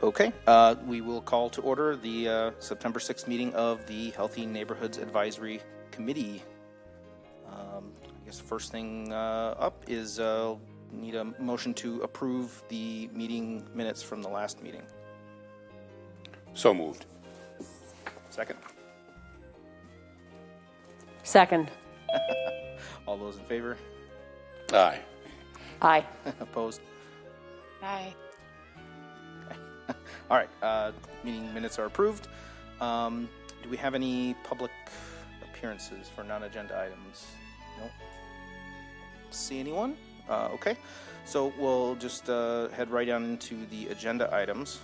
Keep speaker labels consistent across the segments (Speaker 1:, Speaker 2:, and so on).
Speaker 1: Okay, we will call to order the September 6th meeting of the Healthy Neighborhoods Advisory Committee. I guess the first thing up is need a motion to approve the meeting minutes from the last meeting.
Speaker 2: So moved.
Speaker 1: Second.
Speaker 3: Second.
Speaker 1: All those in favor?
Speaker 2: Aye.
Speaker 3: Aye.
Speaker 1: Opposed?
Speaker 4: Aye.
Speaker 1: All right, meeting minutes are approved. Do we have any public appearances for non-agenda items? No. See anyone? Okay, so we'll just head right on into the agenda items.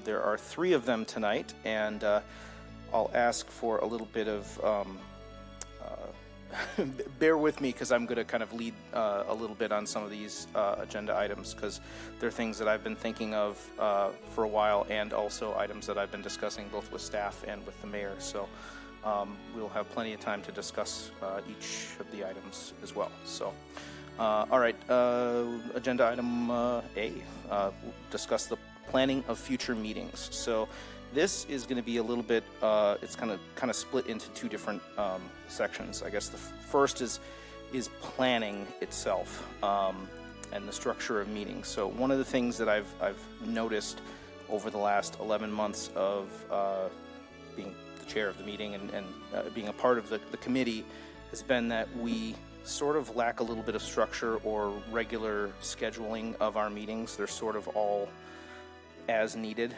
Speaker 1: There are 3 of them tonight, and I'll ask for a little bit of bear with me because I'm going to kind of lead a little bit on some of these agenda items because they're things that I've been thinking of for a while, and also items that I've been discussing both with staff and with the mayor. So we'll have plenty of time to discuss each of the items as well. So, all right, agenda item A, discuss the planning of future meetings. So this is going to be a little bit, it's kind of split into 2 different sections. I guess the first is planning itself and the structure of meetings. So one of the things that I've noticed over the last 11 months of being the chair of the meeting and being a part of the committee has been that we sort of lack a little bit of structure or regular scheduling of our meetings. They're sort of all as needed.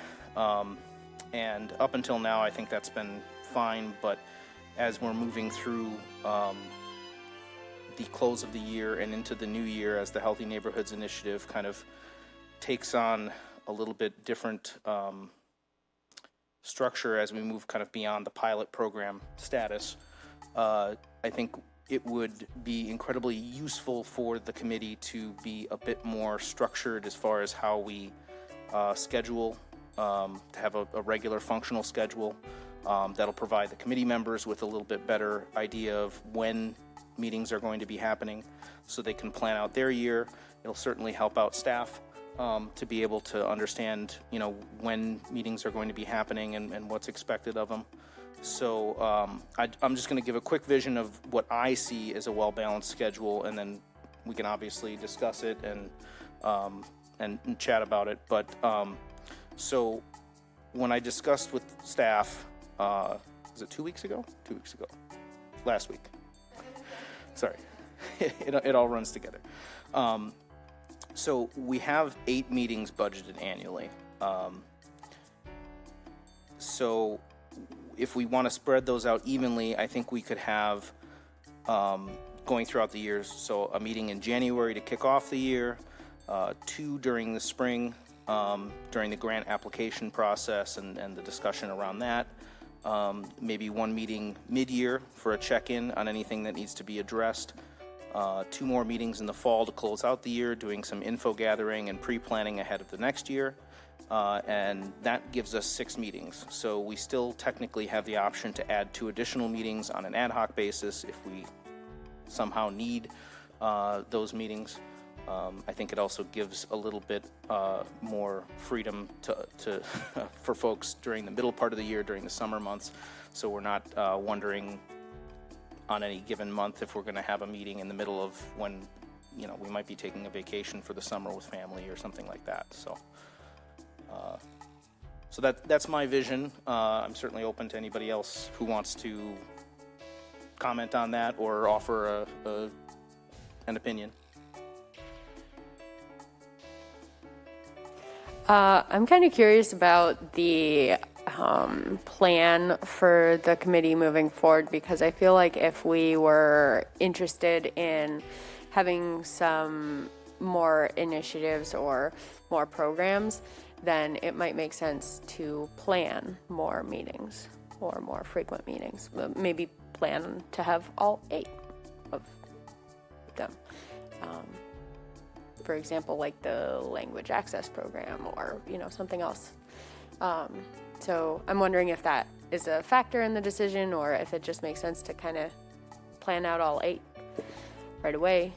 Speaker 1: And up until now, I think that's been fine, but as we're moving through the close of the year and into the new year, as the Healthy Neighborhoods Initiative kind of takes on a little bit different structure as we move kind of beyond the pilot program status, I think it would be incredibly useful for the committee to be a bit more structured as far as how we schedule, to have a regular functional schedule that'll provide the committee members with a little bit better idea of when meetings are going to be happening so they can plan out their year. It'll certainly help out staff to be able to understand, when meetings are going to be happening and what's expected of them. So I'm just going to give a quick vision of what I see as a well-balanced schedule, and then we can obviously discuss it and chat about it. But so when I discussed with staff, was it 2 weeks ago? 2 weeks ago. Last week. Sorry. It all runs together. So we have 8 meetings budgeted annually. So if we want to spread those out evenly, I think we could have going throughout the years. So a meeting in January to kick off the year, 2 during the spring, during the grant application process and the discussion around that. Maybe 1 meeting mid-year for a check-in on anything that needs to be addressed. 2 more meetings in the fall to close out the year, doing some info gathering and pre-planning ahead of the next year. And that gives us 6 meetings. So we still technically have the option to add 2 additional meetings on an ad hoc basis if we somehow need those meetings. I think it also gives a little bit more freedom to for folks during the middle part of the year, during the summer months, so we're not wondering on any given month if we're going to have a meeting in the middle of when we might be taking a vacation for the summer with family or something like that. So that's my vision. I'm certainly open to anybody else who wants to comment on that or offer an opinion.
Speaker 3: I'm kind of curious about the plan for the committee moving forward, because I feel like if we were interested in having some more initiatives or more programs, then it might make sense to plan more meetings or more frequent meetings. Maybe plan to have all 8 of them. For example, like the language access program or, something else. So I'm wondering if that is a factor in the decision or if it just makes sense to kind of plan out all 8 right away.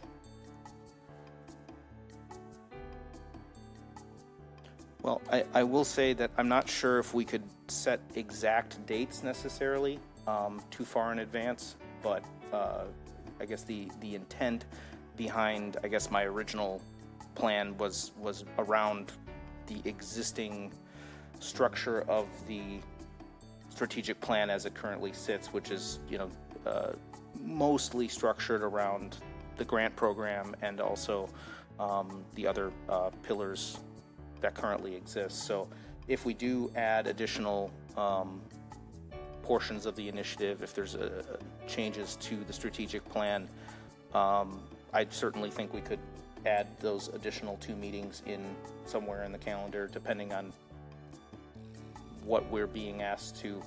Speaker 1: Well, I will say that I'm not sure if we could set exact dates necessarily too far in advance, but I guess the intent behind, I guess, my original plan was around the existing structure of the strategic plan as it currently sits, which is, mostly structured around the grant program and also the other pillars that currently exist. So if we do add additional portions of the initiative, if there's changes to the strategic plan, I certainly think we could add those additional 2 meetings in somewhere in the calendar, depending on what we're being asked to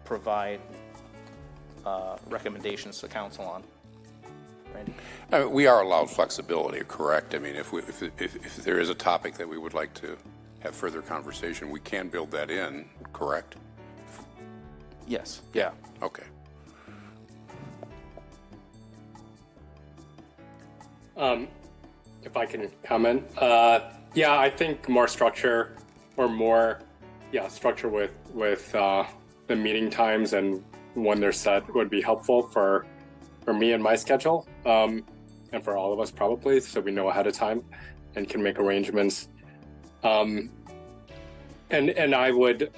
Speaker 1: provide recommendations to council on. Randy?
Speaker 2: We are allowed flexibility, correct? I mean, if there is a topic that we would like to have further conversation, we can build that in, correct?
Speaker 1: Yes. Yeah.
Speaker 2: Okay.
Speaker 4: If I can comment, yeah, I think more structure or more, structure with the meeting times and when they're set would be helpful for me and my schedule, and for all of us probably, so we know ahead of time and can make arrangements. And I would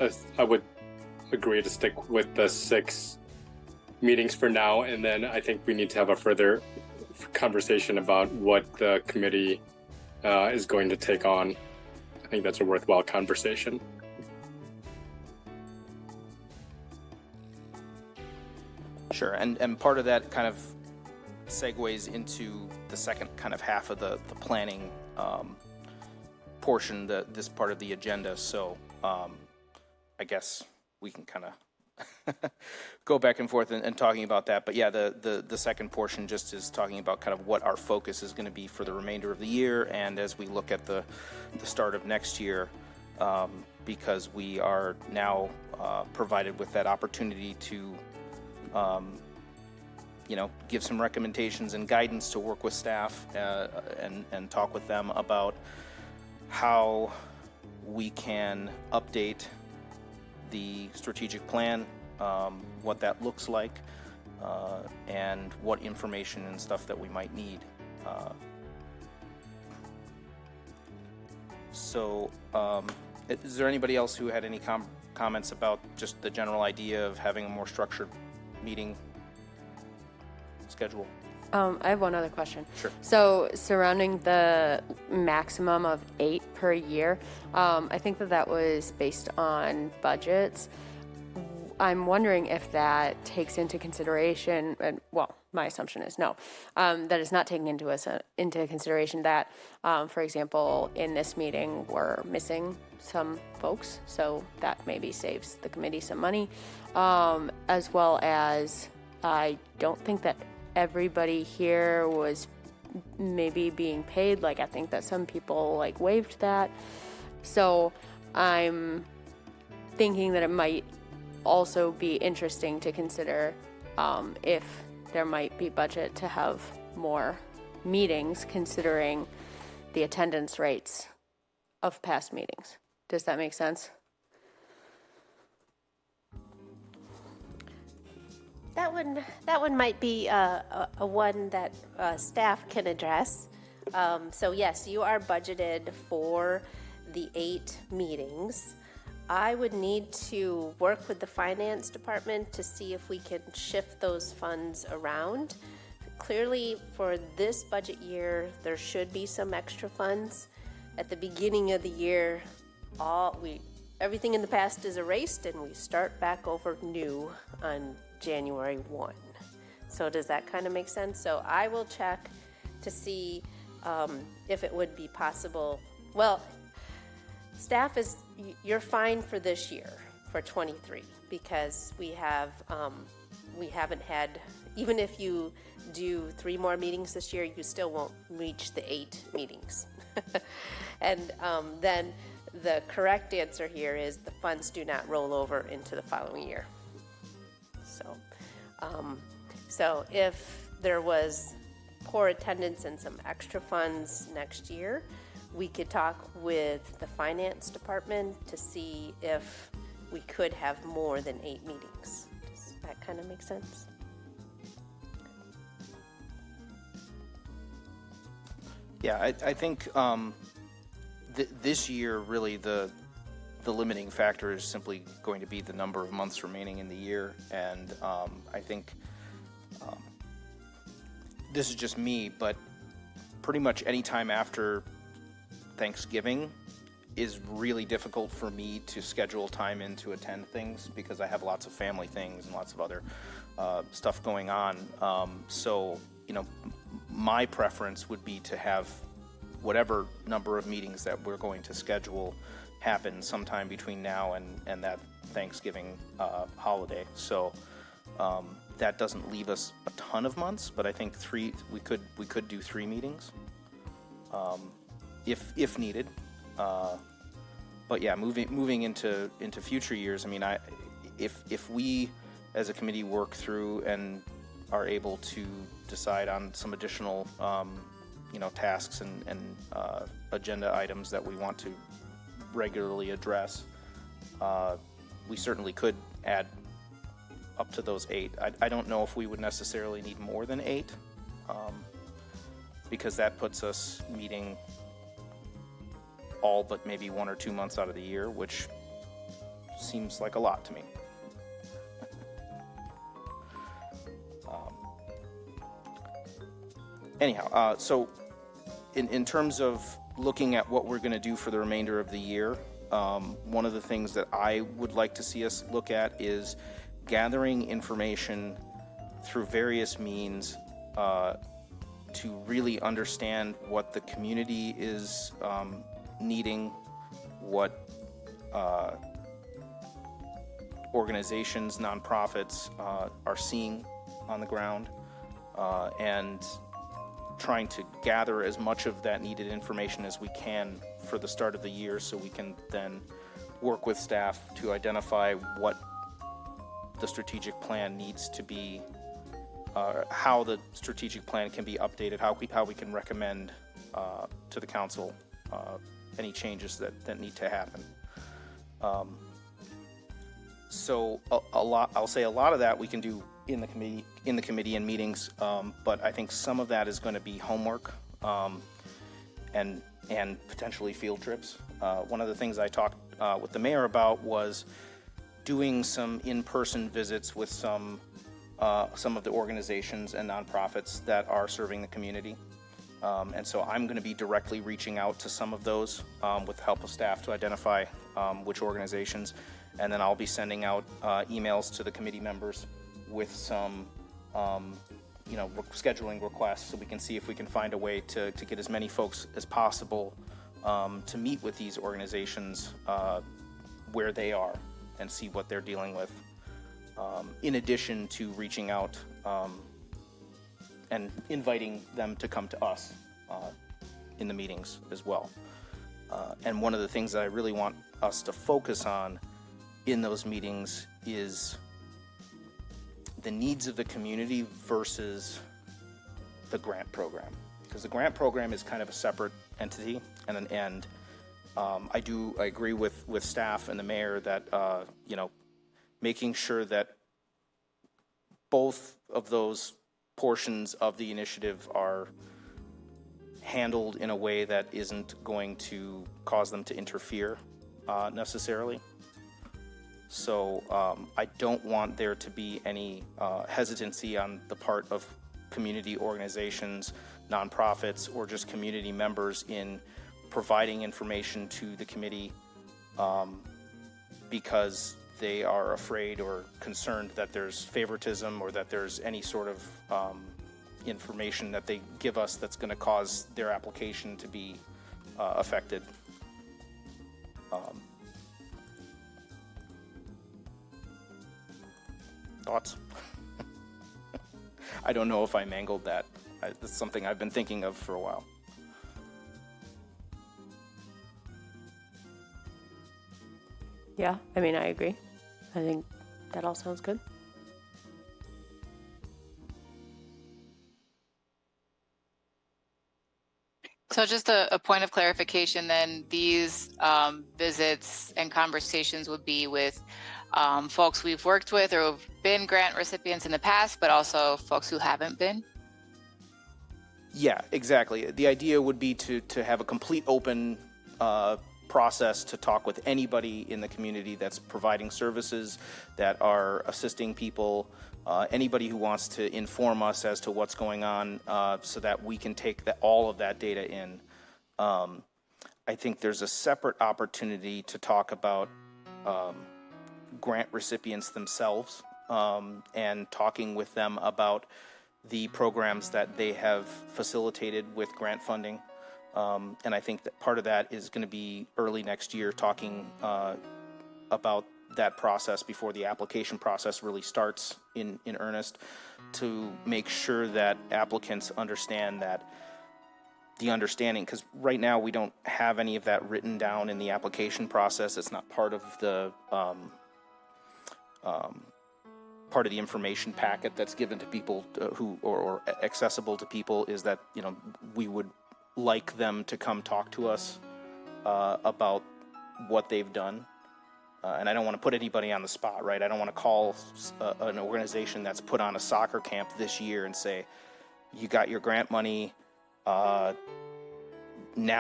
Speaker 4: agree to stick with the 6 meetings for now, and then I think we need to have a further conversation about what the committee is going to take on. I think that's a worthwhile conversation.
Speaker 1: Sure, and part of that kind of segues into the second kind of half of the planning portion, this part of the agenda. So I guess we can kind of go back and forth and talking about that. But yeah, the second portion just is talking about kind of what our focus is going to be for the remainder of the year, and as we look at the start of next year, because we are now provided with that opportunity to give some recommendations and guidance to work with staff and talk with them about how we can update the strategic plan, what that looks like, and what information and stuff that we might need. So is there anybody else who had any comments about just the general idea of having a more structured meeting schedule?
Speaker 3: I have one other question.
Speaker 1: Sure.
Speaker 3: So surrounding the maximum of 8 per year, I think that was based on budgets. I'm wondering if that takes into consideration, and well, my assumption is no, that is not taking into consideration that, for example, in this meeting, we're missing some folks, so that maybe saves the committee some money, as well as I don't think that everybody here was maybe being paid. Like, I think that some people waived that. So I'm thinking that it might also be interesting to consider if there might be budget to have more meetings, considering the attendance rates of past meetings. Does that make sense?
Speaker 5: That one might be a one that staff can address. So yes, you are budgeted for the 8 meetings. I would need to work with the finance department to see if we can shift those funds around. Clearly, for this budget year, there should be some extra funds. At the beginning of the year, everything in the past is erased and we start back over new on January 1. So does that kind of make sense? So I will check to see if it would be possible. Well, staff you're fine for this year, for 23, because we haven't had, even if you do 3 more meetings this year, you still won't reach the 8 meetings. And then the correct answer here is the funds do not roll over into the following year. So if there was poor attendance and some extra funds next year, we could talk with the finance department to see if we could have more than 8 meetings. Does that kind of make sense?
Speaker 1: Yeah, I think this year, really, the limiting factor is simply going to be the number of months remaining in the year. And I think this is just me, but pretty much any time after Thanksgiving is really difficult for me to schedule time in to attend things because I have lots of family things and lots of other stuff going on. So, my preference would be to have whatever number of meetings that we're going to schedule happen sometime between now and that Thanksgiving holiday. So that doesn't leave us a ton of months, but I think we could do 3 meetings if needed. But yeah, moving into future years, I mean, if we as a committee work through and are able to decide on some additional tasks and agenda items that we want to regularly address, we certainly could add up to those 8. I don't know if we would necessarily need more than 8, because that puts us meeting all but maybe 1 or 2 months out of the year, which seems like a lot to me. Anyhow, so in terms of looking at what we're going to do for the remainder of the year, one of the things that I would like to see us look at is gathering information through various means to really understand what the community is needing, what organizations, nonprofits are seeing on the ground, and trying to gather as much of that needed information as we can for the start of the year so we can then work with staff to identify what the strategic plan needs to be, how the strategic plan can be updated, how we can recommend to the council any changes that need to happen. So a lot of that we can do in the committee and meetings, but I think some of that is going to be homework and potentially field trips. One of the things I talked with the mayor about was doing some in-person visits with some of the organizations and nonprofits that are serving the community. And so I'm going to be directly reaching out to some of those with the help of staff to identify which organizations, and then I'll be sending out emails to the committee members with some scheduling requests so we can see if we can find a way to get as many folks as possible to meet with these organizations where they are and see what they're dealing with, in addition to reaching out and inviting them to come to us in the meetings as well. And one of the things that I really want us to focus on in those meetings is the needs of the community versus the grant program, because the grant program is kind of a separate entity, and I agree with staff and the mayor that making sure that both of those portions of the initiative are handled in a way that isn't going to cause them to interfere necessarily. So I don't want there to be any hesitancy on the part of community organizations, nonprofits, or just community members in providing information to the committee because they are afraid or concerned that there's favoritism or that there's any sort of information that they give us that's going to cause their application to be affected. Thoughts? I don't know if I mangled that. That's something I've been thinking of for a while.
Speaker 3: Yeah, I mean, I agree. I think that all sounds good.
Speaker 6: So just a point of clarification then, these visits and conversations would be with folks we've worked with or who've been grant recipients in the past, but also folks who haven't been?
Speaker 1: Yeah, exactly. The idea would be to have a complete open process to talk with anybody in the community that's providing services, that are assisting people, anybody who wants to inform us as to what's going on, so that we can take all of that data in. I think there's a separate opportunity to talk about grant recipients themselves, and talking with them about the programs that they have facilitated with grant funding. And I think that part of that is going to be early next year, talking about that process before the application process really starts in earnest, to make sure that applicants understand that the understanding, because right now we don't have any of that written down in the application process. It's not part of the information packet that's given to people who or accessible to people, is that, you know, we would like them to come talk to us about what they've done. And I don't want to put anybody on the spot, right? I don't want to call an organization that's put on a soccer camp this year and say, you got your grant money, now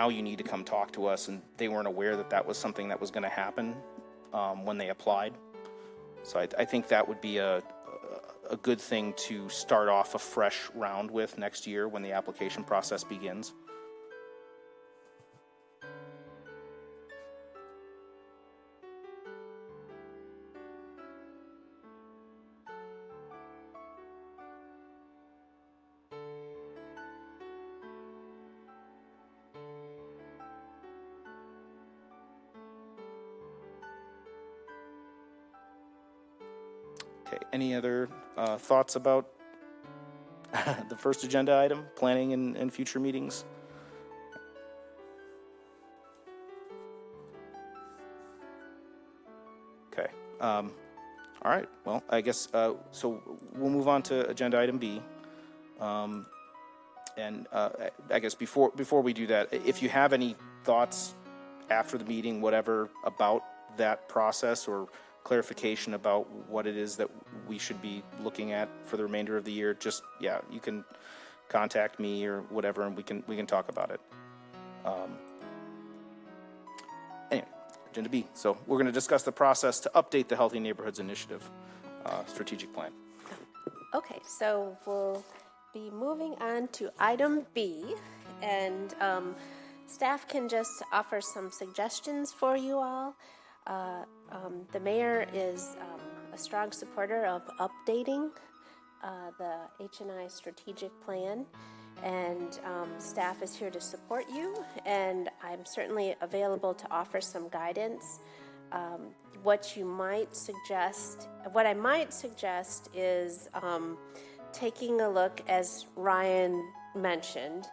Speaker 1: you need to come talk to us. And they weren't aware that that was something that was going to happen when they applied. So I think that would be a good thing to start off a fresh round with next year when the application process begins. Okay, any other thoughts about the first agenda item, planning and future meetings? Okay, all right, well, I guess, so we'll move on to agenda item B. And I guess before we do that, if you have any thoughts after the meeting, whatever, about that process, or clarification about what it is that we should be looking at for the remainder of the year, just, yeah, you can contact me or whatever, and we can talk about it. Anyway, agenda B. So we're going to discuss the process to update the Healthy Neighborhoods Initiative strategic plan.
Speaker 5: Okay, so we'll be moving on to item B, and staff can just offer some suggestions for you all. The mayor is a strong supporter of updating the H&I strategic plan, and staff is here to support you, and I'm certainly available to offer some guidance. What I might suggest is taking a look, as Ryan mentioned,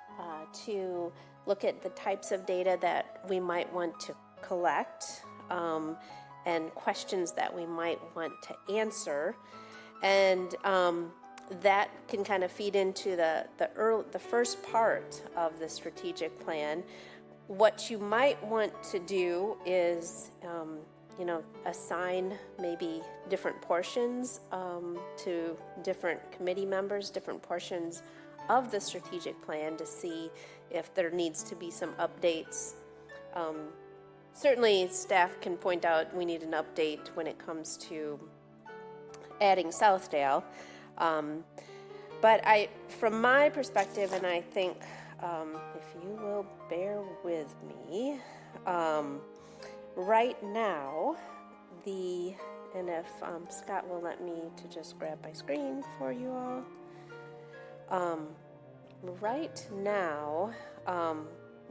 Speaker 5: to look at the types of data that we might want to collect, and questions that we might want to answer, and that can kind of feed into the first part of the strategic plan. What you might want to do is, assign maybe different portions to different committee members, different portions of the strategic plan, to see if there needs to be some updates. Certainly, staff can point out we need an update when it comes to adding Southdale. But from my perspective, and I think if you will bear with me, right now, and if Scott will let me to just grab my screen for you all. Right now,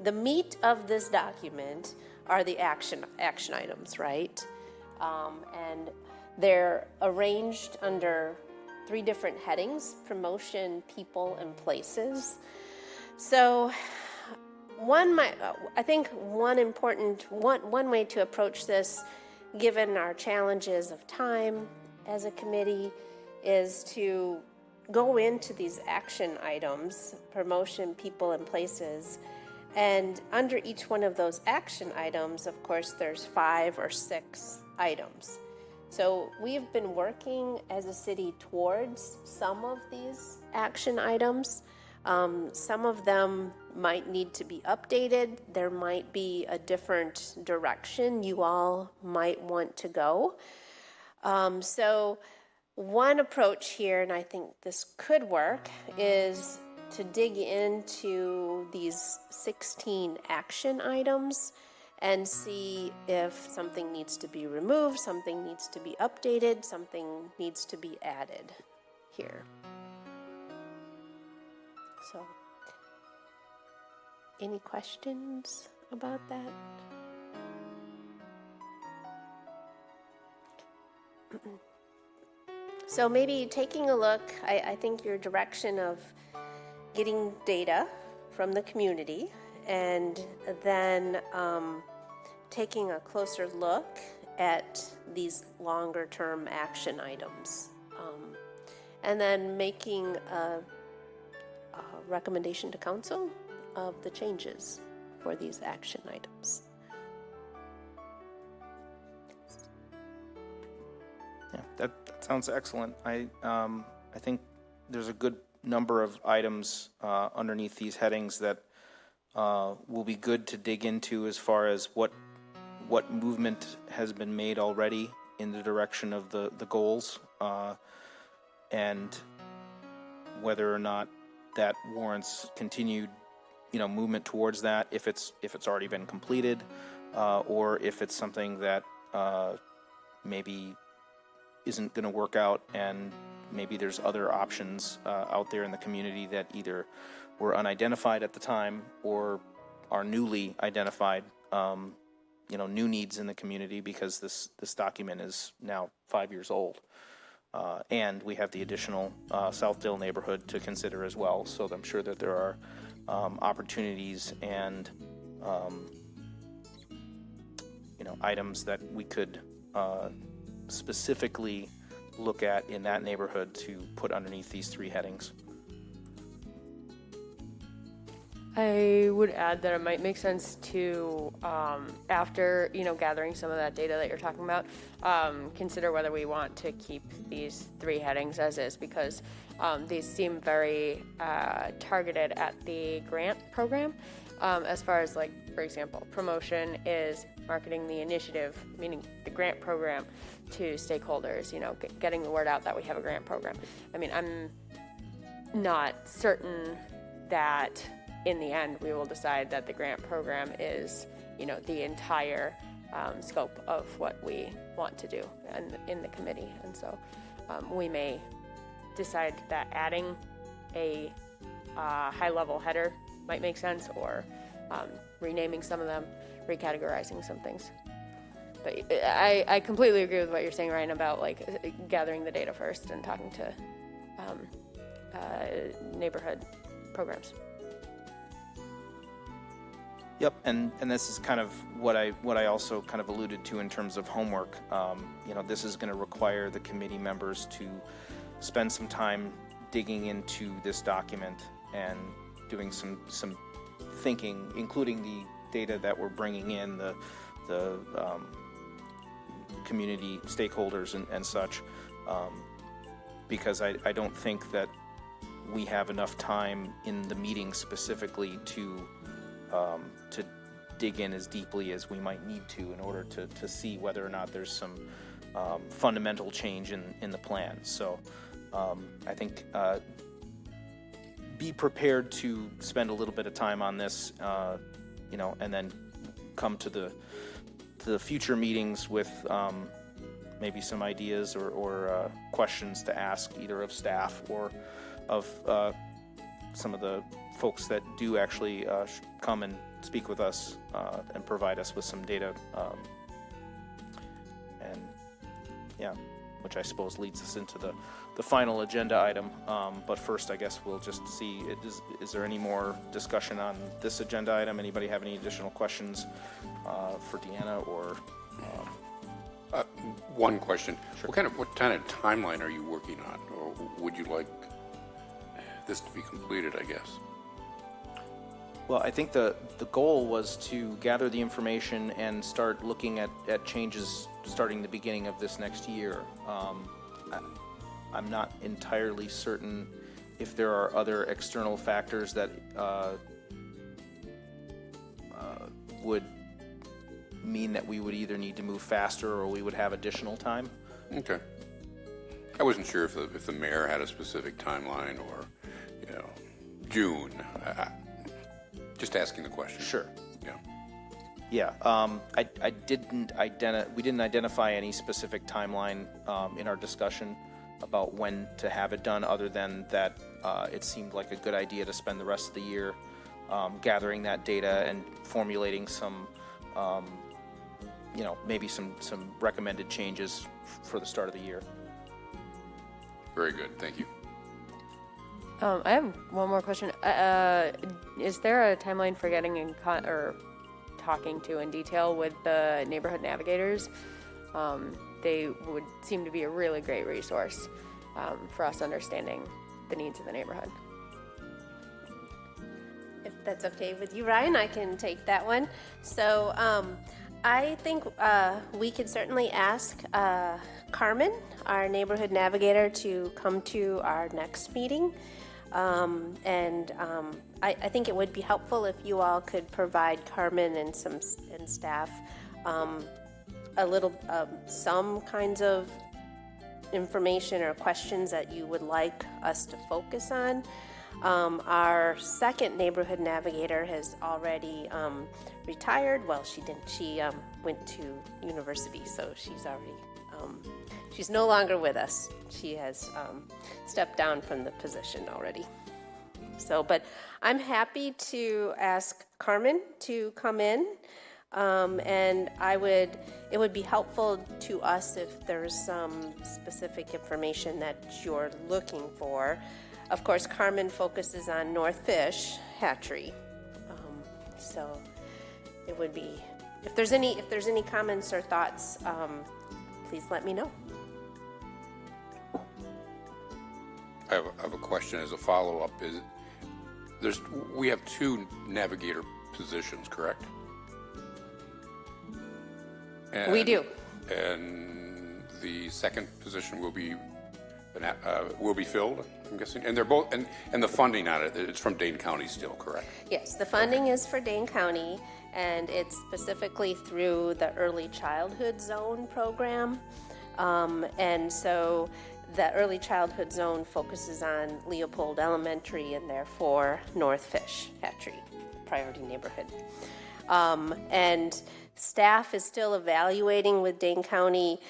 Speaker 5: the meat of this document are the action items, right? And they're arranged under 3 different headings: promotion, people, and places. So one way to approach this, given our challenges of time as a committee, is to go into these action items, promotion, people, and places, And under each one of those action items, of course, there's 5 or 6 items. So we've been working as a city towards some of these action items. Some of them might need to be updated. There might be a different direction you all might want to go. So one approach here, and I think this could work, is to dig into these 16 action items and see if something needs to be removed, something needs to be updated, something needs to be added here. So, any questions about that? So maybe taking a look, I think your direction of getting data from the community and then taking a closer look at these longer term action items and then making a recommendation to council of the changes for these action items.
Speaker 1: Yeah, that sounds excellent. I think there's a good number of items underneath these headings that will be good to dig into as far as what movement has been made already in the direction of the goals, and whether or not that warrants continued, movement towards that, if it's already been completed, or if it's something that maybe isn't going to work out, and maybe there's other options out there in the community that either were unidentified at the time or are newly identified, new needs in the community, because this document is now 5 years old. And we have the additional Southdale neighborhood to consider as well. So I'm sure that there are opportunities and items that we could specifically look at in that neighborhood to put underneath these 3 headings.
Speaker 3: I would add that it might make sense to, after, gathering some of that data that you're talking about, consider whether we want to keep these 3 headings as is, because these seem very targeted at the grant program. As far as, for example, promotion is marketing the initiative, meaning the grant program, to stakeholders, getting the word out that we have a grant program. I mean, I'm not certain that in the end we will decide that the grant program is, the entire scope of what we want to do in the committee. And so we may decide that adding a high-level header might make sense, or renaming some of them, recategorizing some things. But I completely agree with what you're saying, Ryan, about gathering the data first and talking to neighborhood programs.
Speaker 1: Yep, and this is kind of what I also kind of alluded to in terms of homework. This is going to require the committee members to spend some time digging into this document and doing some thinking, including the data that we're bringing in, the community stakeholders and such, because I don't think that we have enough time in the meeting specifically to dig in as deeply as we might need to in order to see whether or not there's some fundamental change in the plan. So I think be prepared to spend a little bit of time on this, and then come to the future meetings with maybe some ideas or questions to ask either of staff or of some of the folks that do actually come and speak with us and provide us with some data, which I suppose leads us into the final agenda item. But first, I guess we'll just see, is there any more discussion on this agenda item? Anybody have any additional questions for Deanna or?
Speaker 2: One question.
Speaker 1: Sure.
Speaker 2: What kind of timeline are you working on, or would you like this to be completed, I guess?
Speaker 1: Well, I think the goal was to gather the information and start looking at changes starting the beginning of this next year. I'm not entirely certain if there are other external factors that would mean that we would either need to move faster or we would have additional time.
Speaker 2: Okay. I wasn't sure if the mayor had a specific timeline or, June. Just asking the question.
Speaker 1: Sure.
Speaker 2: Yeah.
Speaker 1: Yeah. I didn't we didn't identify any specific timeline in our discussion about when to have it done, other than that it seemed like a good idea to spend the rest of the year gathering that data and formulating some, maybe some recommended changes for the start of the year.
Speaker 2: Very good. Thank you.
Speaker 3: I have one more question. Is there a timeline for getting in or talking to in detail with the neighborhood navigators? They would seem to be a really great resource for us understanding the needs of the neighborhood.
Speaker 5: If that's okay with you, Ryan, I can take that one. So I think we could certainly ask Carmen, our neighborhood navigator, to come to our next meeting. I think it would be helpful if you all could provide Carmen and staff a little some kinds of information or questions that you would like us to focus on. Our second neighborhood navigator has already retired. Well, she didn't. She went to university, so she's already she's no longer with us. She has stepped down from the position already. So, but I'm happy to ask Carmen to come in, and it would be helpful to us if there's some specific information that you're looking for. Of course, Carmen focuses on North Fish Hatchery, so it would be, if there's any comments or thoughts, please let me know.
Speaker 2: I have a question as a follow-up. We have two navigator positions, correct?
Speaker 5: We do.
Speaker 2: And the second position will be filled, I'm guessing. And they're both, and the funding on it, it's from Dane County still, correct?
Speaker 5: Yes, the funding is for Dane County, and it's specifically through the Early Childhood Zone program. And so the Early Childhood Zone focuses on Leopold Elementary and therefore North Fish Hatchery, priority neighborhood. And staff is still evaluating with Dane County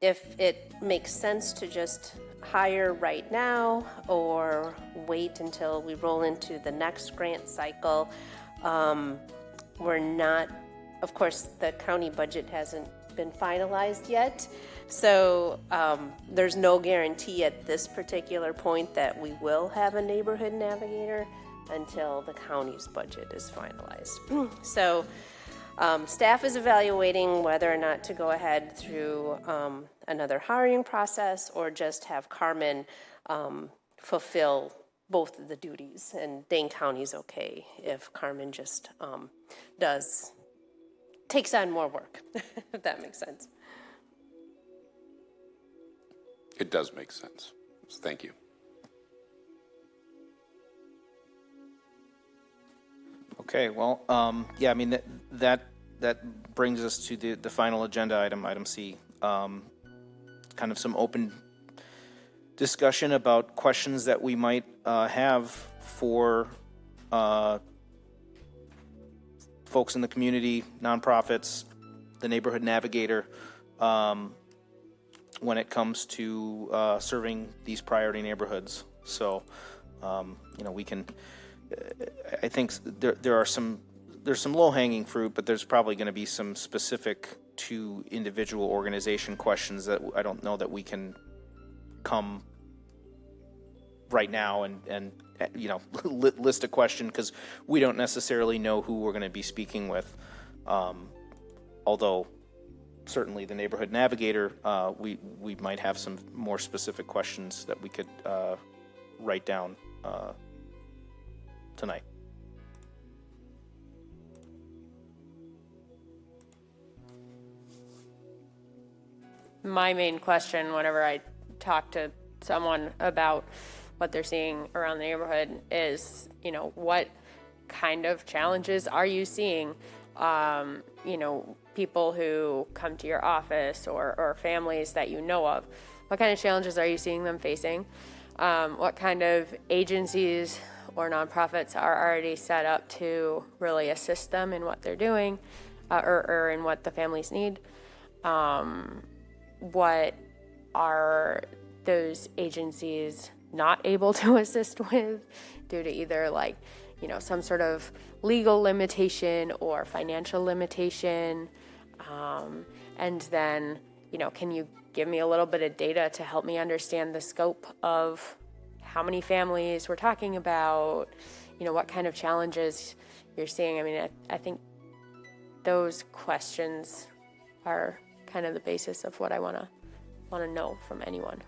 Speaker 5: if it makes sense to just hire right now or wait until we roll into the next grant cycle. We're not, of course, the county budget hasn't been finalized yet, so there's no guarantee at this particular point that we will have a neighborhood navigator until the county's budget is finalized. So staff is evaluating whether or not to go ahead through another hiring process or just have Carmen fulfill both of the duties. And Dane County's okay if Carmen just takes on more work, if that makes sense.
Speaker 2: It does make sense. So thank you.
Speaker 1: Okay, well, yeah, I mean, that brings us to the final agenda item C. Kind of some open discussion about questions that we might have for folks in the community, nonprofits, the neighborhood navigator, when it comes to serving these priority neighborhoods. So, we can. I think there's some low-hanging fruit, but there's probably going to be some specific to individual organization questions that I don't know that we can come right now and list a question, because we don't necessarily know who we're going to be speaking with. Although certainly the neighborhood navigator, we might have some more specific questions that we could write down tonight.
Speaker 3: my main question whenever I talk to someone about what they're seeing around the neighborhood is, what kind of challenges are you seeing? People who come to your office or families that you know of, what kind of challenges are you seeing them facing? What kind of agencies or nonprofits are already set up to really assist them in what they're doing or in what the families need? What are those agencies not able to assist with due to either some sort of legal limitation or financial limitation? And then, can you give me a little bit of data to help me understand the scope of how many families we're talking about, what kind of challenges you're seeing? I mean, I think those questions are kind of the basis of what I want to know from anyone.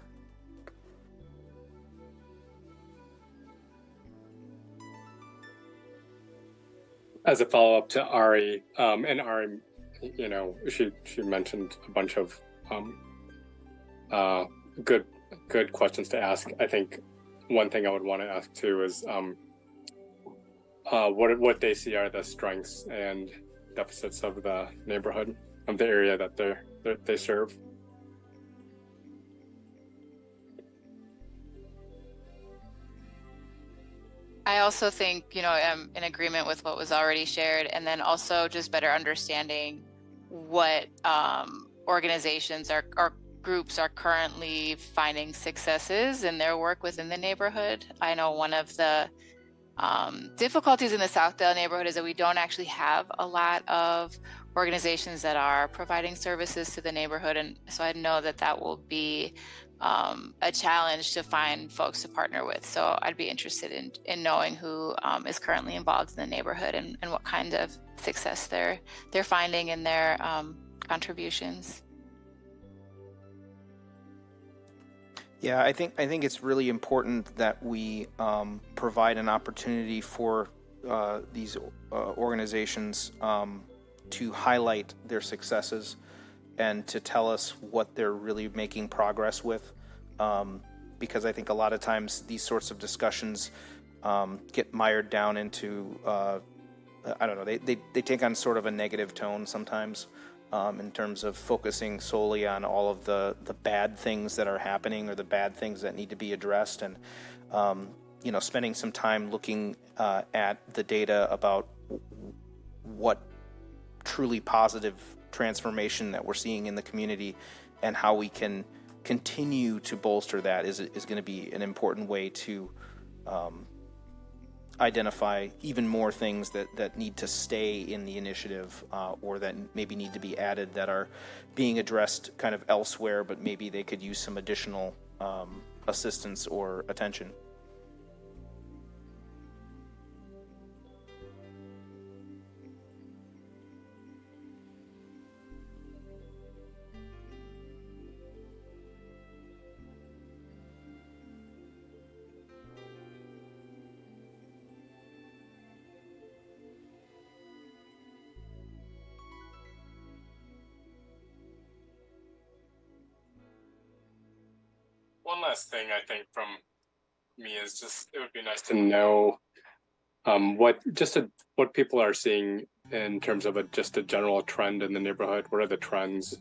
Speaker 4: As a follow-up to Ari, and Ari, she mentioned a bunch of good questions to ask. I think one thing I would want to ask too is what they see are the strengths and deficits of the neighborhood, of the area that they serve.
Speaker 6: I also think, I'm in agreement with what was already shared, and then also just better understanding what organizations or groups are currently finding successes in their work within the neighborhood. I know one of the difficulties in the Southdale neighborhood is that we don't actually have a lot of organizations that are providing services to the neighborhood, and so I know that will be a challenge to find folks to partner with. So I'd be interested in knowing who is currently involved in the neighborhood and what kind of success they're finding in their contributions.
Speaker 1: Yeah, I think it's really important that we provide an opportunity for these organizations to highlight their successes and to tell us what they're really making progress with, because I think a lot of times these sorts of discussions get mired down into I don't know, they take on sort of a negative tone sometimes. In terms of focusing solely on all of the bad things that are happening or the bad things that need to be addressed, and spending some time looking at the data about what truly positive transformation that we're seeing in the community and how we can continue to bolster that is going to be an important way to identify even more things that need to stay in the initiative or that maybe need to be added that are being addressed kind of elsewhere, but maybe they could use some additional assistance or attention.
Speaker 4: One last thing I think from me is just it would be nice to know what people are seeing in terms of just a general trend in the neighborhood. What are the trends?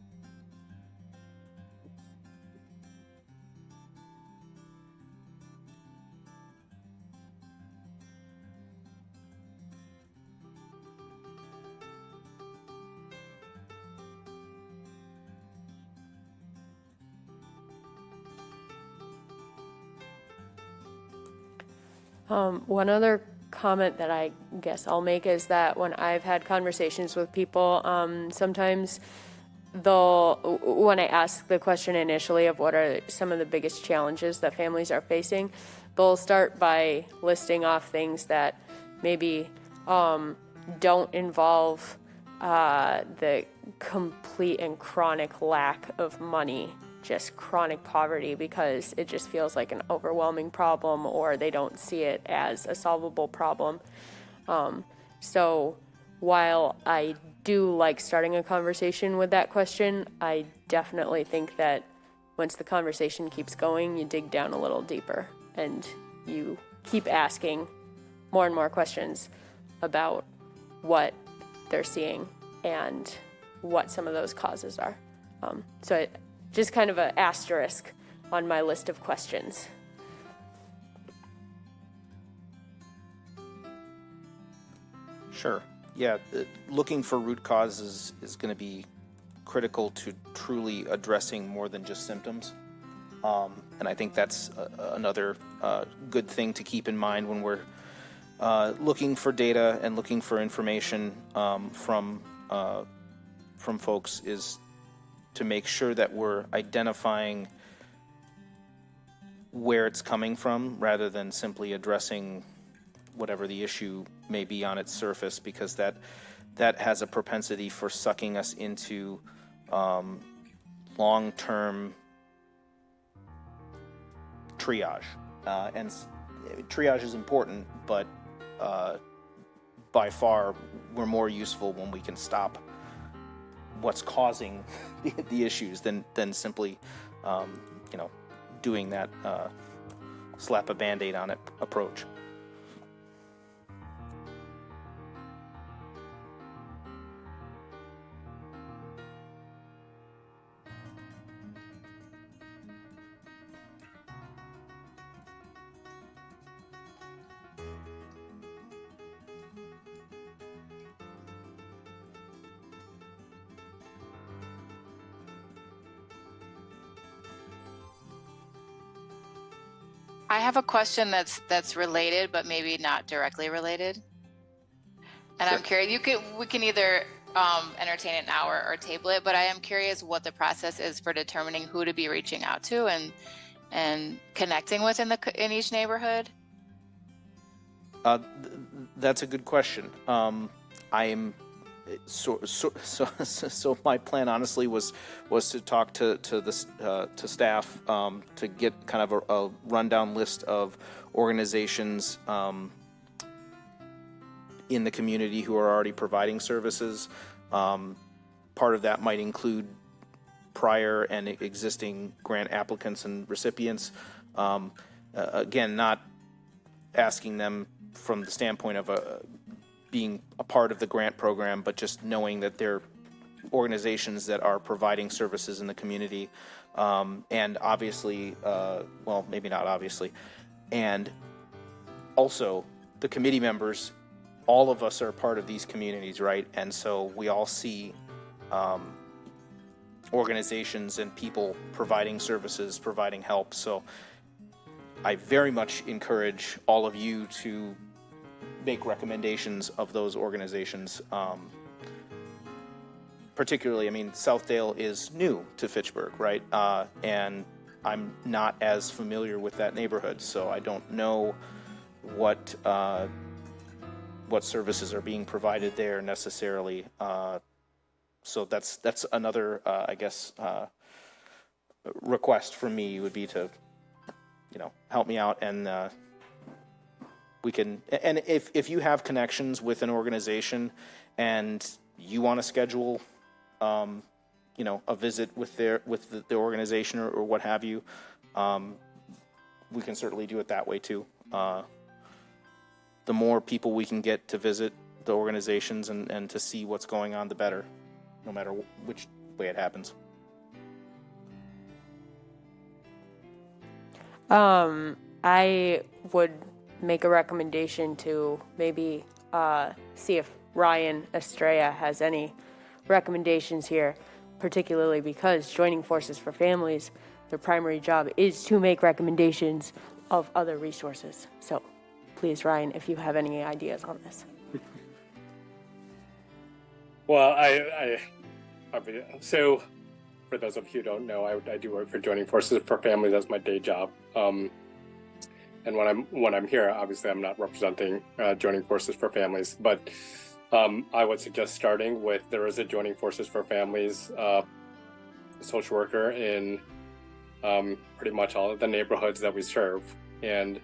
Speaker 3: One other comment that I guess I'll make is that when I've had conversations with people, sometimes when I ask the question initially of what are some of the biggest challenges that families are facing, they'll start by listing off things that maybe don't involve the complete and chronic lack of money, just chronic poverty, because it just feels like an overwhelming problem or they don't see it as a solvable problem. So while I do like starting a conversation with that question, I definitely think that once the conversation keeps going, you dig down a little deeper and you keep asking more and more questions about what they're seeing and what some of those causes are. Just kind of an asterisk on my list of questions.
Speaker 1: Sure. Yeah, looking for root causes is going to be critical to truly addressing more than just symptoms. And I think that's another good thing to keep in mind when we're looking for data and looking for information from folks, is to make sure that we're identifying where it's coming from rather than simply addressing whatever the issue may be on its surface, because that has a propensity for sucking us into long-term triage. And triage is important, but by far we're more useful when we can stop what's causing the issues than simply doing that slap a band-aid on it approach.
Speaker 6: I have a question that's related, but maybe not directly related. And
Speaker 1: Sure.
Speaker 6: I'm curious, we can either entertain it now or table it, but I am curious what the process is for determining who to be reaching out to and connecting with in each neighborhood.
Speaker 1: That's a good question. I am so my plan honestly was to talk to staff to get kind of a rundown list of organizations in the community who are already providing services. Part of that might include prior and existing grant applicants and recipients. Again, not asking them from the standpoint of being a part of the grant program, but just knowing that they're organizations that are providing services in the community. And obviously, well, maybe not obviously, and also the committee members, all of us are part of these communities, right? And so we all see organizations and people providing services, providing help. So I very much encourage all of you to make recommendations of those organizations. Particularly, I mean, Southdale is new to Fitchburg, right? And I'm not as familiar with that neighborhood, so I don't know what services are being provided there necessarily. So that's another, I guess, request from me would be to, help me out, and we can. And if you have connections with an organization and you want to schedule, a visit with the organization or what have you, we can certainly do it that way too. The more people we can get to visit the organizations and to see what's going on, the better, no matter which way it happens.
Speaker 3: I would make a recommendation to maybe see if Ryan Estrella has any recommendations here, particularly because Joining Forces for Families, their primary job is to make recommendations of other resources. So please, Ryan, if you have any ideas on this.
Speaker 4: Well, so for those of you who don't know, I do work for Joining Forces for Families as my day job. And when I'm here, obviously I'm not representing Joining Forces for Families, but I would suggest starting with, there is a Joining Forces for Families social worker in pretty much all of the neighborhoods that we serve. And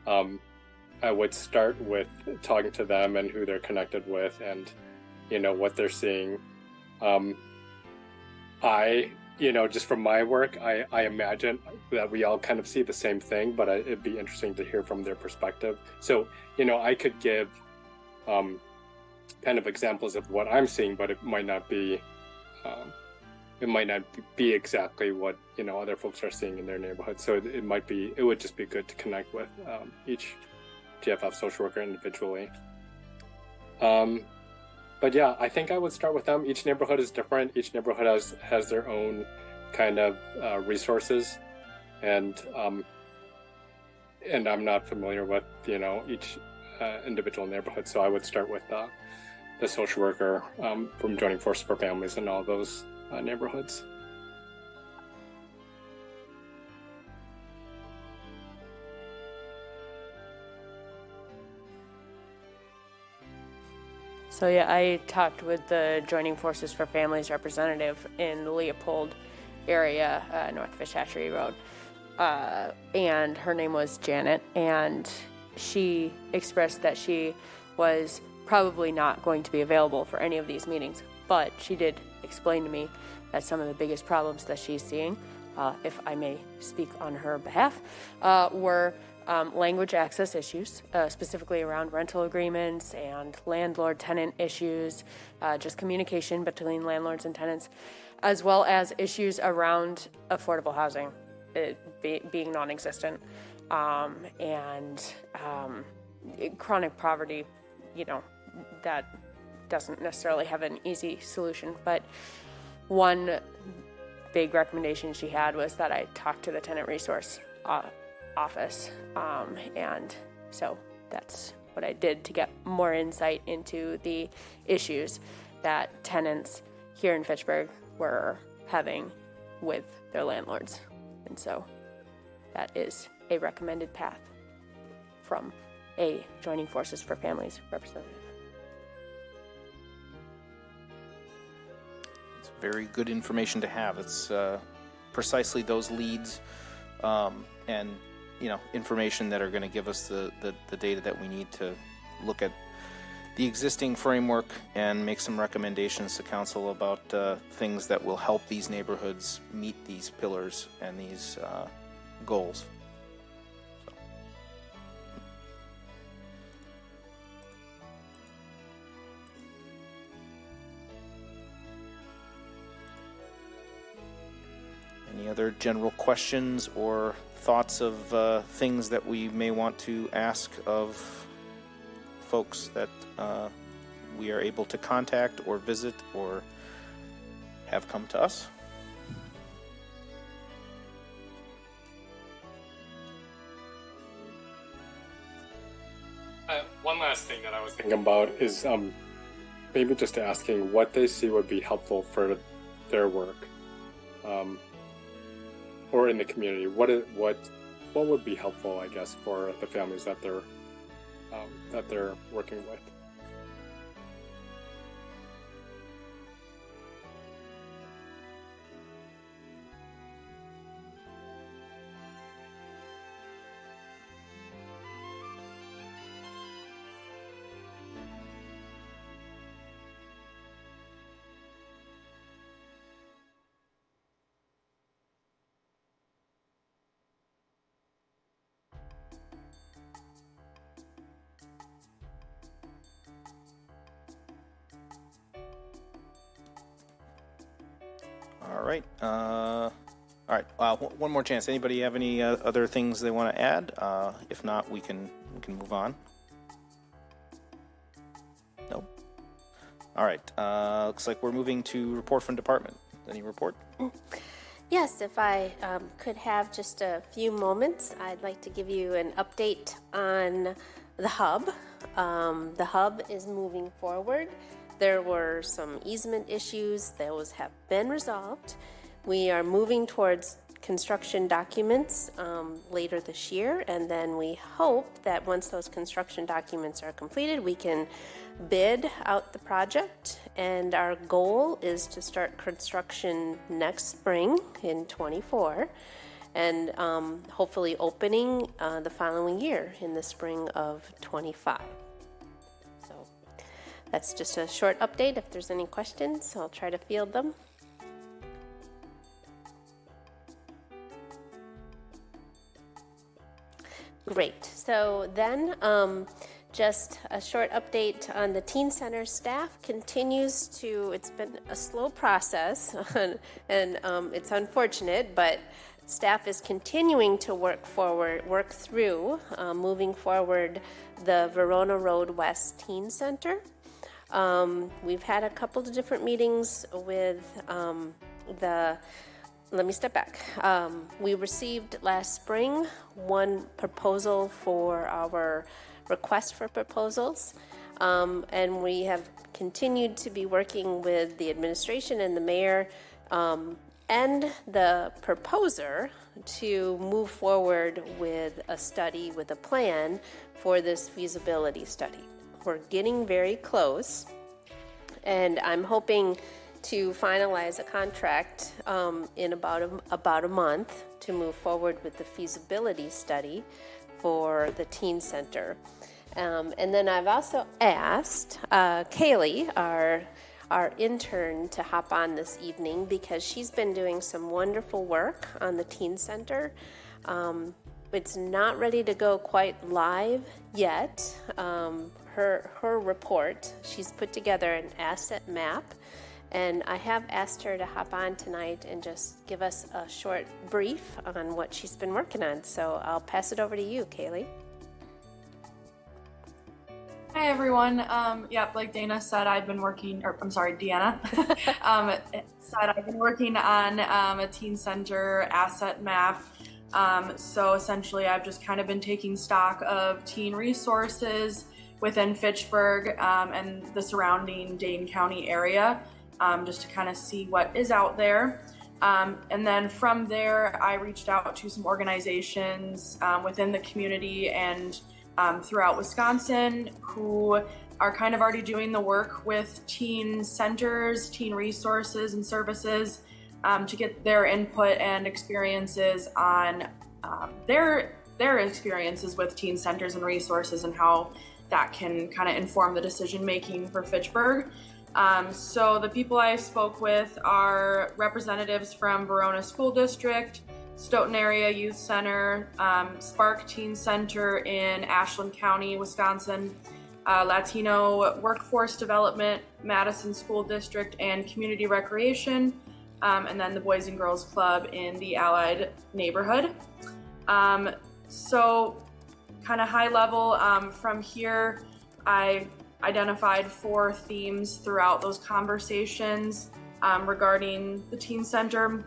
Speaker 4: I would start with talking to them and who they're connected with and, what they're seeing. I just from my work, I imagine that we all kind of see the same thing, but it'd be interesting to hear from their perspective. So, I could give kind of examples of what I'm seeing, but it might not be exactly what other folks are seeing in their neighborhood. So it would just be good to connect with each GFF social worker individually. But yeah, I think I would start with them. Each neighborhood is different. Each neighborhood has their own kind of resources, and I'm not familiar with each individual neighborhood. So I would start with the social worker from Joining Forces for Families in all those neighborhoods.
Speaker 3: So yeah, I talked with the Joining Forces for Families representative in the Leopold area, North Fish Hatchery Road, and her name was Janet, and she expressed that she was probably not going to be available for any of these meetings, but she did explain to me that some of the biggest problems that she's seeing, if I may speak on her behalf, were language access issues, specifically around rental agreements and landlord-tenant issues, just communication between landlords and tenants, as well as issues around affordable housing being non-existent, and chronic poverty, that doesn't necessarily have an easy solution. But one big recommendation she had was that I talk to the tenant resource office, and so that's what I did to get more insight into the issues that tenants here in Fitchburg were having with their landlords. And so that is a recommended path from a Joining Forces for Families representative.
Speaker 1: It's very good information to have. It's precisely those leads and information that are going to give us the data that we need to look at the existing framework and make some recommendations to council about things that will help these neighborhoods meet these pillars and these goals. So. Any other general questions or thoughts of things that we may want to ask of folks that we are able to contact or visit or have come to us?
Speaker 4: One last thing that I was thinking about is maybe just asking what they see would be helpful for their work, or in the community. What would be helpful, I guess, for the families that they're working with.
Speaker 1: All right. One more chance. Anybody have any other things they want to add? If not, we can move on. Nope. All right. Looks like we're moving to report from department. Any report?
Speaker 5: Yes, if I could have just a few moments, I'd like to give you an update on the hub. The hub is moving forward. There were some easement issues. Those have been resolved. We are moving towards construction documents later this year, and then we hope that once those construction documents are completed, we can bid out the project, and our goal is to start construction next spring in 24, and hopefully opening the following year in the spring of 25. So that's just a short update. If there's any questions, I'll try to field them. Great. So then, just a short update on the Teen Center staff continues to, it's been a slow process and it's unfortunate, but staff is continuing to work through moving forward the Verona Road West Teen Center. We've had a couple of different meetings with let me step back. We received last spring one proposal for our request for proposals, and we have continued to be working with the administration and the mayor and the proposer to move forward with a study, with a plan for this feasibility study. We're getting very close, and I'm hoping to finalize a contract in about a month to move forward with the feasibility study for the teen center. And then I've also asked Kaylee, our intern, to hop on this evening because she's been doing some wonderful work on the teen center. It's not ready to go quite live yet. Her report, she's put together an asset map, and I have asked her to hop on tonight and just give us a short brief on what she's been working on. So I'll pass it over to you, Kaylee.
Speaker 7: Hi everyone. Yep, like Dana said, I've been working, or I'm sorry, Deanna said I've been working on a teen center asset map. So essentially I've just kind of been taking stock of teen resources within Fitchburg and the surrounding Dane County area, just to kind of see what is out there. And then from there, I reached out to some organizations within the community and throughout Wisconsin who are kind of already doing the work with teen centers, teen resources and services to get their input and experiences on their experiences with teen centers and resources and how that can kind of inform the decision making for Fitchburg. So the people I spoke with are representatives from Verona School District, Stoughton Area Youth Center, Spark Teen Center in Ashland County, Wisconsin, Latino Workforce Development, Madison School District, and Community Recreation, and then the Boys and Girls Club in the Allied neighborhood. So kind of high level, from here, I identified 4 themes throughout those conversations regarding the teen center.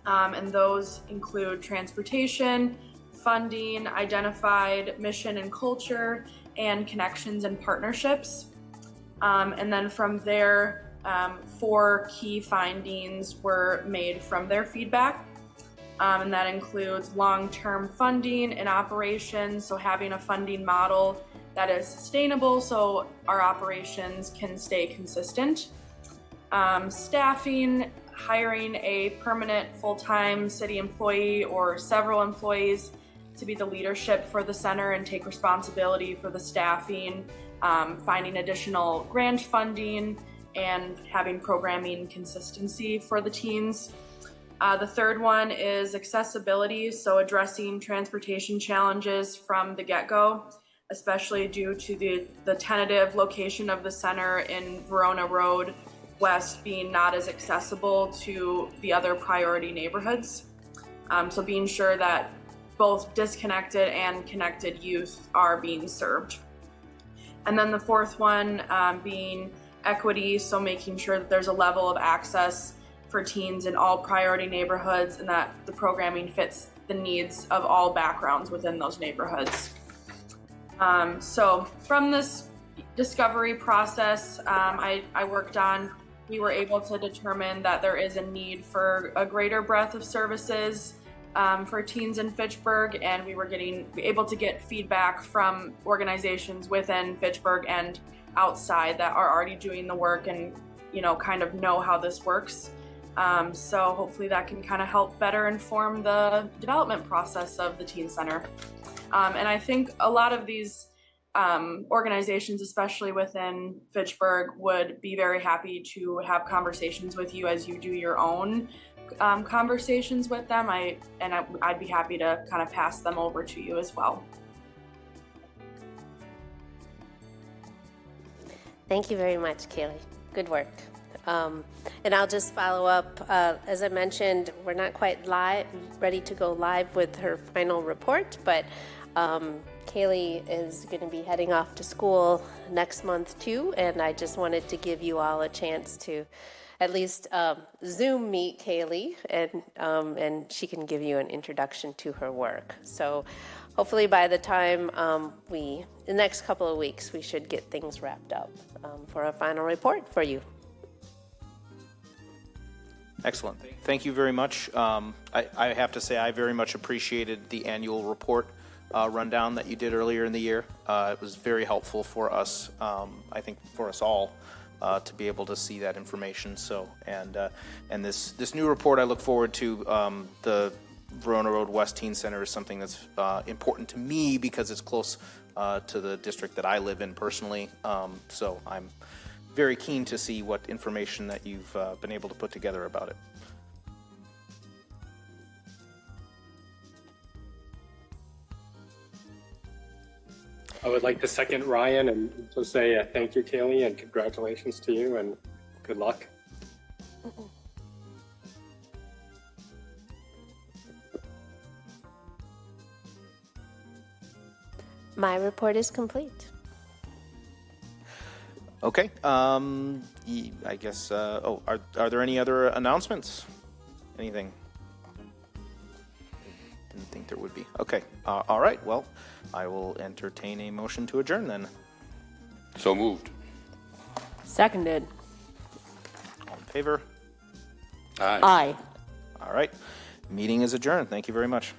Speaker 7: And those include transportation, funding, identified mission and culture, and connections and partnerships. And then from there, 4 key findings were made from their feedback. And that includes long-term funding and operations, so having a funding model that is sustainable so our operations can stay consistent. Staffing, hiring a permanent full-time city employee or several employees to be the leadership for the center and take responsibility for the staffing, finding additional grant funding, and having programming consistency for the teens. The third one is accessibility, so addressing transportation challenges from the get-go, especially due to the tentative location of the center in Verona Road West being not as accessible to the other priority neighborhoods. So being sure that both disconnected and connected youth are being served. And then the fourth one being equity, so making sure that there's a level of access for teens in all priority neighborhoods and that the programming fits the needs of all backgrounds within those neighborhoods. So from this discovery process we were able to determine that there is a need for a greater breadth of services for teens in Fitchburg, and we were able to get feedback from organizations within Fitchburg and outside that are already doing the work and kind of know how this works. So hopefully that can kind of help better inform the development process of the teen center. And I think a lot of these organizations, especially within Fitchburg, would be very happy to have conversations with you as you do your own conversations with them. I'd be happy to kind of pass them over to you as well.
Speaker 5: Thank you very much, Kaylee. Good work. And I'll just follow up. As I mentioned, we're not quite ready to go live with her final report, but Kaylee is going to be heading off to school next month too, and I just wanted to give you all a chance to at least Zoom meet Kaylee, and she can give you an introduction to her work. So hopefully by the time in the next couple of weeks, we should get things wrapped up for a final report for you.
Speaker 1: Excellent. Thank you very much. I have to say I very much appreciated the annual report rundown that you did earlier in the year. It was very helpful for us, I think for us all, to be able to see that information. So, and this new report, I look forward to. The Verona Road West Teen Center is something that's important to me because it's close to the district that I live in personally. So I'm very keen to see what information that you've been able to put together about it.
Speaker 4: I would like to second Ryan and to say thank you, Kaylee, and congratulations to you, and good luck.
Speaker 5: My report is complete.
Speaker 1: Okay. I guess. Are there any other announcements? Anything? Didn't think there would be. Okay. All right. Well, I will entertain a motion to adjourn then.
Speaker 2: So moved.
Speaker 3: Seconded.
Speaker 1: All in favor?
Speaker 2: Aye.
Speaker 3: Aye.
Speaker 1: All right. Meeting is adjourned. Thank you very much.